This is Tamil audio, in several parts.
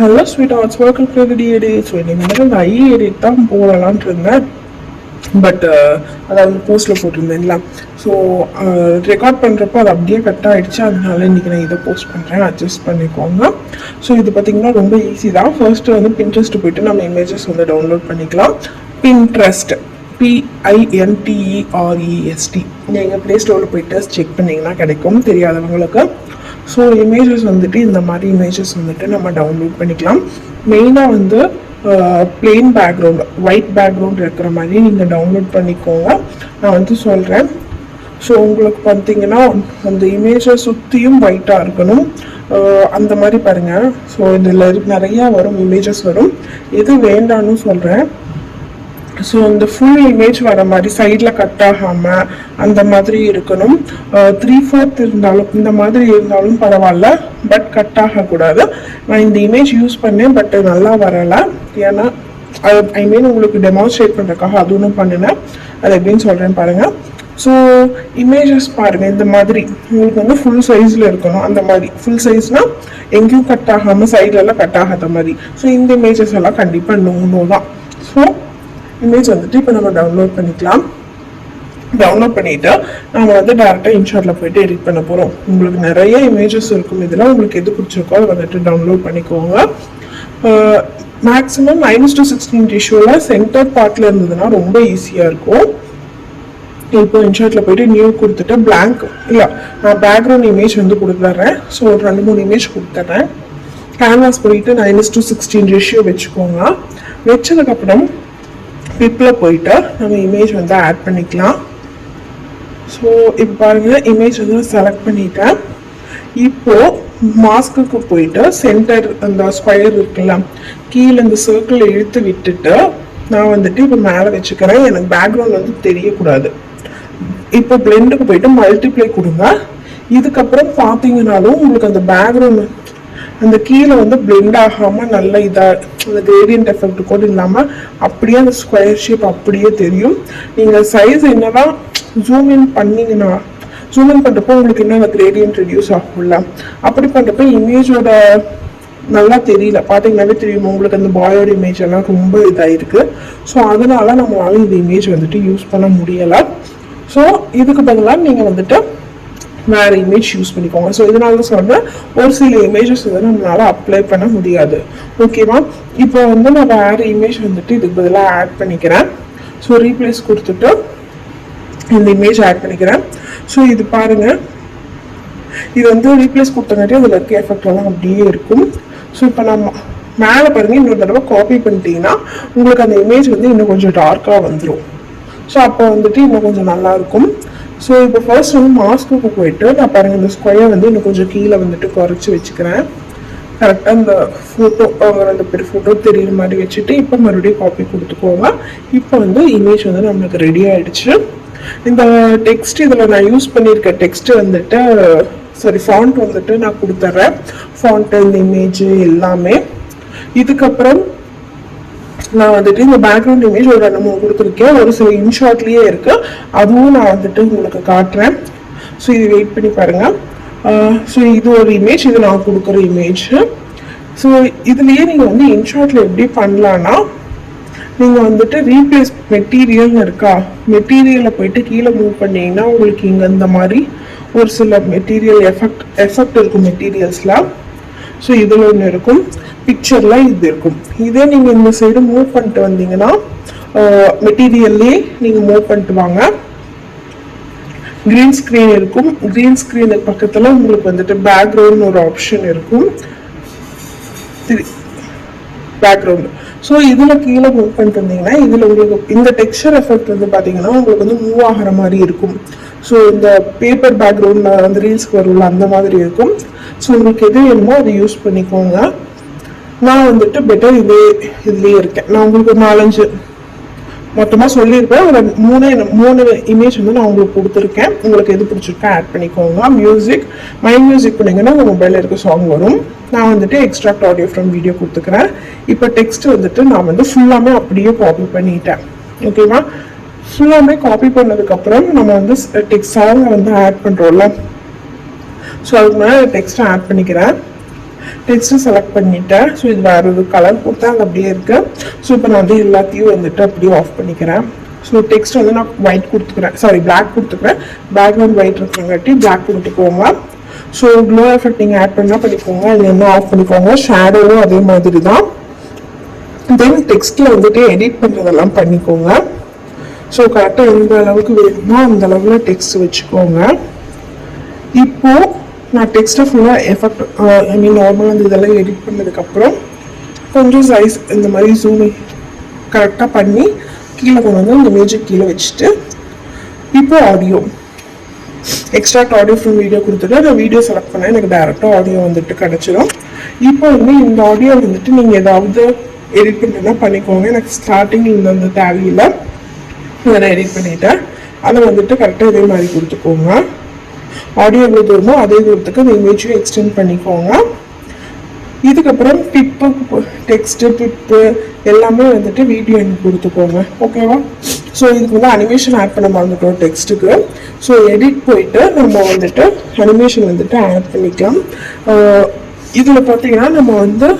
Hello sweet arts welcome to the edit. So இன்னைக்கு வந்து அந்த ஐ எடிட் தான் போடலான்ட்டு இருந்தேன். பட் அதாவது போஸ்ட்டில் போட்டிருந்தேன்ல. ஸோ ரெக்கார்ட் பண்ணுறப்போ அது அப்படியே கட் ஆகிடுச்சு. அதனால இன்றைக்கி நான் இதை போஸ்ட் பண்ணுறேன், அட்ஜஸ்ட் பண்ணிக்கோங்க. ஸோ இது பார்த்திங்கன்னா ரொம்ப ஈஸி தான். ஃபர்ஸ்ட்டு வந்து பின்ட்ரெஸ்ட் போய்ட்டு நம்ம இமேஜஸ் வந்து டவுன்லோட் பண்ணிக்கலாம். பின்ட்ரெஸ்ட் PINTEREST நீங்கள் ப்ளே ஸ்டோரில் போய்ட்டு செக் பண்ணிங்கன்னா கிடைக்கும் தெரியாதவங்களுக்கு. ஸோ இமேஜஸ் வந்துட்டு இந்த மாதிரி இமேஜஸ் வந்துட்டு நம்ம டவுன்லோட் பண்ணிக்கலாம். மெயினாக வந்து பிளெயின் பேக்ரவுண்ட், ஒயிட் பேக்ரவுண்ட் இருக்கிற மாதிரி நீங்கள் டவுன்லோட் பண்ணிக்கோங்க. நான் வந்து சொல்கிறேன். ஸோ உங்களுக்கு பார்த்தீங்கன்னா அந்த இமேஜை சுற்றியும் ஒயிட்டாக இருக்கணும். அந்த மாதிரி பாருங்கள். ஸோ இதில் நிறையா வரும், இமேஜஸ் வரும். எது வேண்டான்னு சொல்கிறேன். ஸோ இந்த ஃபுல் இமேஜ் வர மாதிரி சைடில் கட் ஆகாமல் அந்த மாதிரி இருக்கணும். 3/4 இருந்தாலும் இந்த மாதிரி இருந்தாலும் பரவாயில்ல, பட் கட் ஆகக்கூடாது. நான் இந்த இமேஜ் யூஸ் பண்ணேன், பட் நல்லா வரலை. ஏன்னா ஐ மீன் உங்களுக்கு டெமான்ஸ்ட்ரேட் பண்ணுறதுக்காக அது ஒன்றும் பண்ணினேன். அது எப்படின்னு சொல்கிறேன் பாருங்கள். ஸோ இமேஜஸ் பாருங்கள், இந்த மாதிரி உங்களுக்கு வந்து ஃபுல் சைஸில் இருக்கணும். அந்த மாதிரி ஃபுல் சைஸ்னால் எங்கேயும் கட் ஆகாமல் சைட்லலாம் கட் ஆகாத மாதிரி. ஸோ இந்த இமேஜஸ் எல்லாம் கண்டிப்பாக நோ தான். ஸோ இமேஜ் வந்துட்டு இப்போ நம்ம டவுன்லோட் பண்ணிக்கலாம். டவுன்லோட் பண்ணிவிட்டு நம்ம வந்து டேரெக்டாக இன்ஷாட்டில் போய்ட்டு எடிட் பண்ண போகிறோம். உங்களுக்கு நிறைய இமேஜஸ் இருக்கும். இதெல்லாம் உங்களுக்கு எது பிடிச்சிருக்கோ அதை வந்துட்டு டவுன்லோட் பண்ணிக்கோங்க. மேக்ஸிமம் 9:16 ரேஷியோவில் சென்டர் பார்ட்டில் இருந்ததுன்னா ரொம்ப ஈஸியாக இருக்கும். இப்போ இன்ஷாட்டில் போய்ட்டு நியூ கொடுத்துட்டு பிளாங்க் இல்லை, நான் பேக்ரவுண்ட் இமேஜ் வந்து கொடுத்துட்றேன். ஸோ ஒரு 2-3 இமேஜ் கொடுத்துட்றேன். கேன்வாஸ் போயிட்டு 9:16 ரேஷியோ வச்சுக்கோங்க. வச்சதுக்கப்புறம் பிப்பில் போயிட்டு நம்ம இமேஜ் வந்து ஆட் பண்ணிக்கலாம். ஸோ இப்போ பாருங்கள், இமேஜ் வந்து செலக்ட் பண்ணிட்டேன். இப்போது மாஸ்க்குக்கு போயிட்டு சென்டர் அந்த ஸ்கொயர் இருக்குல்ல, கீழே இந்த சர்க்கிள் இழுத்து விட்டுட்டு நான் வந்துட்டு இப்போ மேலே வச்சுக்கிறேன். எனக்கு பேக்ரவுண்ட் வந்து தெரியக்கூடாது. இப்போ பிளெண்டுக்கு போயிட்டு மல்டிப்ளை கொடுங்க. இதுக்கப்புறம் பார்த்தீங்கன்னாலும் உங்களுக்கு அந்த பேக்ரவுண்ட் அந்த கீழே வந்து பிளெண்ட் ஆகாமல் நல்ல இதாக அந்த கிரேடியன்ட் எஃபெக்ட் கூட இல்லாமல் அப்படியே அந்த ஸ்கொயர் ஷேப் அப்படியே தெரியும். நீங்கள் சைஸ் என்னதான் ஜூம் இன் பண்ணிங்கன்னா, ஜூம் இன் பண்ணுறப்போ உங்களுக்கு என்ன அந்த கிரேடியன்ட் ரெடியூஸ் ஆகும்ல, அப்படி பண்ணுறப்போ இமேஜோட நல்லா தெரியல. பார்த்தீங்கன்னாவே தெரியும் உங்களுக்கு அந்த பாயோட இமேஜ் எல்லாம் ரொம்ப இதாகிருக்கு. ஸோ அதனால நம்மளால இந்த இமேஜ் வந்துட்டு யூஸ் பண்ண முடியலை. ஸோ இதுக்கு பதிலாக நீங்கள் வந்துட்டு வேறு இமேஜ் யூஸ் பண்ணிக்கோங்க. ஸோ இதனால தான் சொல்கிறேன், ஒரு சில இமேஜஸ் வந்து நம்மளால் அப்ளை பண்ண முடியாது. ஓகேவா? இப்போ வந்து நான் வேறு இமேஜ் வந்துட்டு இதுக்கு பதிலாக ஆட் பண்ணிக்கிறேன். ஸோ ரீப்ளேஸ் கொடுத்துட்டு இந்த இமேஜ் ஆட் பண்ணிக்கிறேன். ஸோ இது பாருங்கள், இது வந்து ரீப்ளேஸ் கொடுத்தங்காட்டி அதில் இருக்க எஃபெக்ட் எல்லாம் அப்படியே இருக்கும். ஸோ இப்போ நம்ம மேலே பாருங்கள், இன்னொரு தடவை காப்பி பண்ணிட்டீங்கன்னா உங்களுக்கு அந்த இமேஜ் வந்து இன்னும் கொஞ்சம் டார்க்காக வந்துடும். ஸோ அப்போ வந்துட்டு இன்னும் கொஞ்சம் நல்லாயிருக்கும். ஸோ இப்போ ஃபர்ஸ்ட் வந்து மாஸ்க்குக்கு போயிட்டு நான் பாருங்கள் இந்த ஸ்கொயர் வந்து இன்னும் கொஞ்சம் கீழே வந்துட்டு குறைச்சி வச்சுக்கிறேன். கரெக்டாக இந்த ஃபோட்டோ ரெண்டு பேர் ஃபோட்டோ தெரியுற மாதிரி வச்சுட்டு இப்போ மறுபடியும் காப்பி கொடுத்துக்கோங்க. இப்போ வந்து இமேஜ் வந்து நம்மளுக்கு ரெடி ஆகிடுச்சு. இந்த டெக்ஸ்ட் இதில் நான் யூஸ் பண்ணியிருக்க டெக்ஸ்ட்டு வந்துட்டு ஃபாண்ட் வந்துட்டு நான் கொடுத்துட்றேன். ஃபாண்ட்டு, இந்த இமேஜ் எல்லாமே. இதுக்கப்புறம் நான் வந்துட்டு இந்த பேக்ரவுண்ட் இமேஜ் ஒரு 2-3 கொடுத்துருக்கேன். ஒரு சில இன்ஷாட்லேயே இருக்குது, அதுவும் நான் வந்துட்டு உங்களுக்கு காட்டுறேன். ஸோ இது வெயிட் பண்ணி பாருங்கள். ஸோ இது ஒரு இமேஜ், இது நான் கொடுக்குற இமேஜ். ஸோ இதுலேயே நீங்கள் வந்து இன்ஷாட்டில் எப்படி பண்ணலான்னா, நீங்கள் வந்துட்டு ரீப்ளேஸ் மெட்டீரியல்னு இருக்கா, மெட்டீரியலை போயிட்டு கீழே மூவ் பண்ணிங்கன்னா உங்களுக்கு இங்கே இந்த மாதிரி ஒரு சில மெட்டீரியல் எஃபெக்ட் இருக்கும் மெட்டீரியல்ஸ்லாம். ஸோ இதில் ஒன்று இருக்கும், பிக்சரில் இது இருக்கும். இதே நீங்கள் இந்த சைடு மூவ் பண்ணிட்டு வந்தீங்கன்னா மெட்டீரியல்லே நீங்கள் மூவ் பண்ணிட்டு வாங்க. க்ரீன் ஸ்க்ரீன் இருக்கும். க்ரீன் ஸ்க்ரீனுக்கு பக்கத்தில் உங்களுக்கு வந்துட்டு பேக்ரவுண்ட் ஒரு ஆப்ஷன் இருக்கும், பேக்ரவுண்டு. ஸோ இதில் கீழே மூவ் பண்ணிட்டு வந்தீங்கன்னா இதில் உங்களுக்கு இந்த டெக்ஸ்சர் எஃபெக்ட் வந்து பார்த்தீங்கன்னா உங்களுக்கு வந்து மூவ் ஆகிற மாதிரி இருக்கும். ஸோ இந்த பேப்பர் பேக்ரவுண்டில் வந்து ரீல்ஸ்க்கு வரும்ல அந்த மாதிரி இருக்கும். ஸோ உங்களுக்கு எது வேணுமோ அதை யூஸ் பண்ணிக்கோங்க. நான் வந்துட்டு பெட்டர் இதுலேயே இருக்கேன். நான் உங்களுக்கு ஒரு 4-5 மொத்தமாக சொல்லியிருப்பேன். ஒரு 3 இமேஜ் வந்து நான் உங்களுக்கு கொடுத்துருக்கேன். உங்களுக்கு எது பிடிச்சிருக்கேன் ஆட் பண்ணிக்கோங்க. மியூசிக், மைண்ட் மியூசிக் பண்ணிங்கன்னா உங்கள் மொபைலில் இருக்க சாங் வரும். நான் வந்துட்டு எக்ஸ்ட்ராக்ட் ஆடியோ ஃப்ரம் வீடியோ கொடுத்துக்கிறேன். இப்போ டெக்ஸ்ட் வந்துட்டு நான் வந்து ஃபுல்லாமே அப்படியே காப்பி பண்ணிட்டேன். ஓகேவா? ஃபுல்லாமே காப்பி பண்ணதுக்கப்புறம் நம்ம வந்து சாங்கை வந்து ஆட் பண்ணுறோம்ல. ஸோ அதுக்கு மேலே டெக்ஸ்ட்டை ஆட் பண்ணிக்கிறேன். டெக்ஸ்ட் செலக்ட் பண்ணிட்டேன். ஸோ இது வேற ஒரு கலர் கொடுத்தா அது அப்படியே இருக்கு. ஸோ இப்போ நான் வந்து எல்லாத்தையும் வந்துட்டு அப்படியே ஆஃப் பண்ணிக்கிறேன். ஸோ டெக்ஸ்ட் வந்து நான் ஒயிட் கொடுத்துக்கிறேன், சாரி பிளாக் கொடுத்துக்கிறேன். பேக்ரவுண்ட் ஒயிட் இருக்கிறங்காட்டி பிளாக் கொடுத்துக்கோங்க. ஸோ க்ளோ எஃபெக்ட் நீங்கள் ஆட் பண்ணால் பண்ணிக்கோங்க, இல்லைன்னா ஆஃப் பண்ணிக்கோங்க. ஷேடோவும் அதே மாதிரி தான். தென் டெக்ஸ்ட்டில் வந்துட்டு எடிட் பண்ணுறதெல்லாம் பண்ணிக்கோங்க. ஸோ கரெக்டாக எந்த அளவுக்கு வேணுமோ அந்த அளவில் டெக்ஸ்ட் வச்சுக்கோங்க. இப்போ நான் டெக்ஸ்ட்டை ஃபுல்லாக எஃபெக்ட் ஐ மீன் நார்மலாக அந்த இதெல்லாம் எடிட் பண்ணதுக்கப்புறம் கொஞ்சம் சைஸ் இந்த மாதிரி ஜூம் கரெக்டாக பண்ணி கீழே கொண்டு வந்து இந்த மேஜிக் கீழே வச்சுட்டு இப்போ audio extract audio from video கொடுத்துட்டு நான் வீடியோ செலக்ட் பண்ணேன். எனக்கு டேரெக்டாக ஆடியோ வந்துட்டு கிடச்சிடும். இப்போ வந்து இந்த ஆடியோ வந்துட்டு நீங்கள் ஏதாவது எடிட் பண்ணுறதுனா பண்ணிக்கோங்க. எனக்கு ஸ்டார்டிங் இந்த தேவையில்லை, நான் எடிட் பண்ணிட்டேன். அதை வந்துட்டு கரெக்டாக இதே மாதிரி கொடுத்துக்கோங்க. ஆடியோ எவ்வளோ தூரமோ அதே தூரத்துக்கு அந்த இமேஜையும் எக்ஸ்டெண்ட் பண்ணிக்கோங்க. இதுக்கப்புறம் பிப்பு டெக்ஸ்ட்டு பிப்பு எல்லாமே வந்துட்டு வீடியோ எனக்கு கொடுத்துக்கோங்க. ஓகேவா? ஸோ இதுக்கு வந்து அனிமேஷன் ஆட் பண்ண மறந்துட்டோம் டெக்ஸ்ட்டுக்கு. ஸோ எடிட் போயிட்டு நம்ம வந்துட்டு அனிமேஷன் வந்துட்டு ஆட் பண்ணிக்கலாம். இதில் பார்த்தீங்கன்னா நம்ம வந்து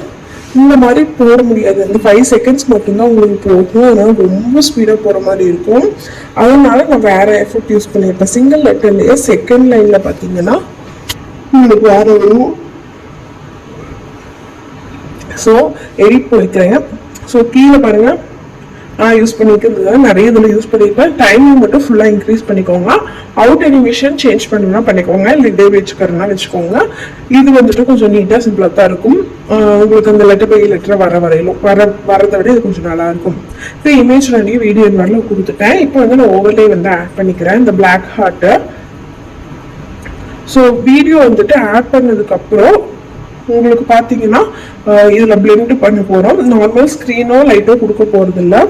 இந்த மாதிரி போட முடியாது. இந்த 5 செகண்ட்ஸ் மட்டும்தான் உங்களுக்கு போகும். அதனால ரொம்ப ஸ்பீடாக போகிற மாதிரி இருக்கும். அதனால நான் வேற எஃபெக்ட் யூஸ் பண்ணியிருப்பேன். சிங்கிள் லெட்டர்லேயே செகண்ட் லைனில் பார்த்தீங்கன்னா உங்களுக்கு வேற வரும். ஸோ எடிட் போய்க்கிறேன். ஸோ கீழே பாருங்கள், நான் யூஸ் பண்ணிக்கிறது நிறைய இதில் யூஸ் பண்ணியிருப்பேன். டைமிங் மட்டும் ஃபுல்லாக இன்க்ரீஸ் பண்ணிக்கோங்க. அவுட் அனிமேஷன் சேஞ்ச் பண்ணணும்னா பண்ணிக்கோங்க, இல்லை இதே வச்சுக்கிறதுனா வச்சுக்கோங்க. இது வந்துட்டு கொஞ்சம் நீட்டாக சிம்பிளாக தான் இருக்கும். உங்களுக்கு அந்த லெட்டர் பை லெட்டர் வரதை விட இது கொஞ்சம் நல்லா இருக்கும். இப்போ இமேஜ் நிறைய வீடியோ வரல கொடுத்துட்டேன். இப்போ வந்து நான் ஓவர்லே வந்து ஆட் பண்ணிக்கிறேன் இந்த பிளாக் ஹார்ட்டை. ஸோ வீடியோ வந்துட்டு ஆட் பண்ணதுக்கப்புறம் உங்களுக்கு பார்த்தீங்கன்னா இதில் பிளெண்ட் பண்ண போகிறோம். நார்மல் ஸ்க்ரீனோ லைட்டோ கொடுக்க போகிறது இல்லை.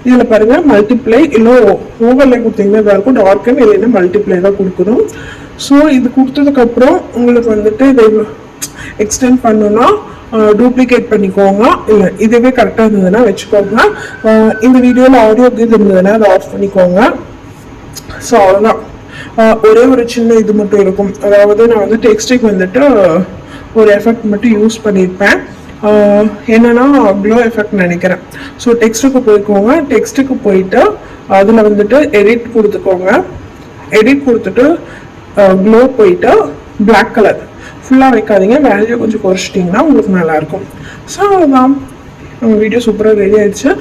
இதில் பாருங்கள் மல்டிப்ளை இல்லை ஓவர்லே கொடுத்தீங்கன்னா இதாக இருக்கும். டார்க்கன் இல்லைன்னா மல்டிப்ளை தான் கொடுக்கணும். ஸோ இது கொடுத்ததுக்கப்புறம் உங்களுக்கு வந்துட்டு இதை எக்ஸ்டெண்ட் பண்ணணும்னா டூப்ளிகேட் பண்ணிக்கோங்க, இல்லை இதுவே கரெக்டாக இருந்ததுன்னா வச்சுக்கோங்க. இந்த வீடியோவில் ஆடியோ இது இருந்ததுன்னா அதை ஆஃப் பண்ணிக்கோங்க. ஸோ அவ்வளோதான். ஒரே ஒரு சின்ன இது மட்டும் இருக்கும். அதாவது நான் வந்து டெக்ஸ்ட்டுக்கு வந்துட்டு ஒரு எஃபெக்ட் மட்டும் யூஸ் பண்ணியிருப்பேன். என்னன்னா க்ளோ எஃபெக்ட் நினைக்கிறேன். ஸோ டெக்ஸ்ட்டுக்கு போய்க்கோங்க. டெக்ஸ்ட்டுக்கு போயிட்டு அதில் வந்துட்டு எடிட் கொடுத்துக்கோங்க. எடிட் கொடுத்துட்டு க்ளோ போயிட்டு பிளாக் கலர் ஃபுல்லாக வைக்காதீங்க, வேல்யூ கொஞ்சம் குறைச்சிட்டிங்கன்னா உங்களுக்கு நல்லாயிருக்கும். ஸோ அதுதான் வீடியோ சூப்பராக ரெடி ஆயிடுச்சு.